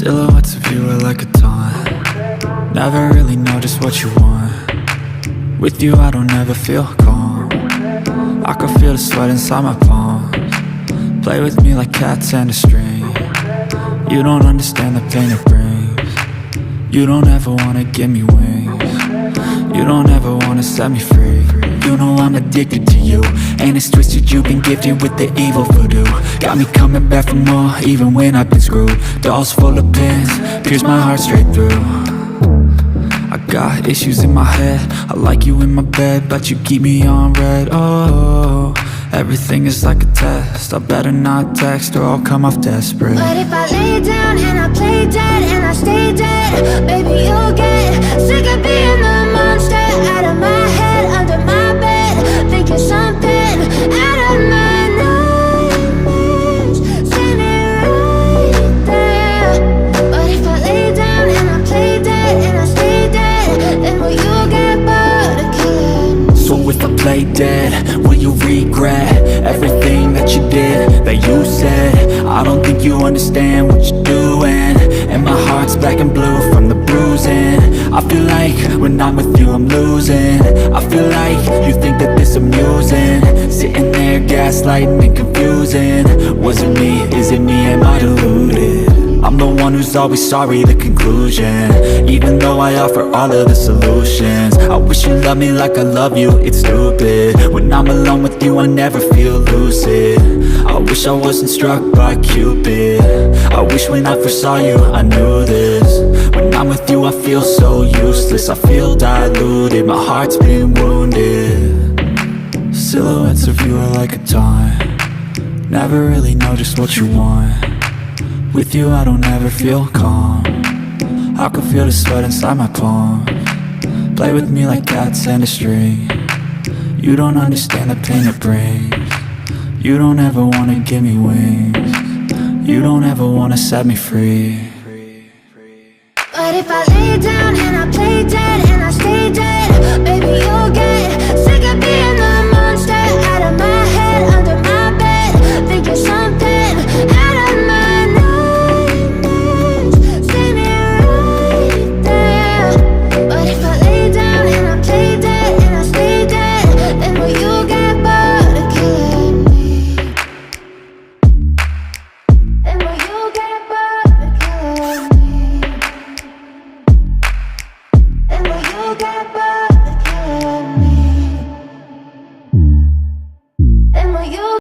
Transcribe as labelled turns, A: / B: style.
A: Silhouettes of you are like a taunt. Never really know just what you want. With you I don't ever feel calm. I can feel the sweat inside my palms. Play with me like cats and a string. You don't understand the pain it brings. You don't ever wanna give me wings. You don't ever wanna set me free. You know I'm addicted to you, and it's twisted, you've been gifted with the evil voodoo. Got me coming back for more, even when I've been screwed. Dolls full of pins, pierce my heart straight through. I got issues in my head, I like you in my bed, but you keep me on red. Oh, everything is like a test, I better not text or I'll come off desperate.
B: But if I lay down and I play dead and I stay dead, baby you'll get sick of being the monster out of my head, under my bed, thinking something out of my nightmares, standing right there. But if I lay down and I play dead and I stay dead, then will you get bored of killing?
A: So if I play dead, will you regret everything that you did, that you said? I don't think you understand what you're doing, and my heart's black and blue from the bruising. I feel like when I'm with you I'm losing. I feel like you think that this amusing, sitting there gaslighting and confusing. Was it me? Is it me? Am I deluded? I'm the one who's always sorry, the conclusion, even though I offer all of the solutions. I wish you loved me like I love you, it's stupid. When I'm alone with you I never feel lucid. I wish I wasn't struck by Cupid. I wish when I first saw you I knew this. When I'm with you I feel so useless, I feel diluted, my heart's been wounded. Silhouettes of you are like a taunt. Never really know just what you want. With you I don't ever feel calm. I can feel the sweat inside my palms. Play with me like cats and a string. You don't understand the pain it brings. You don't ever wanna give me wings. You don't ever wanna set me free.
B: But if I lay down and I play dead and I stay dead, baby you'll get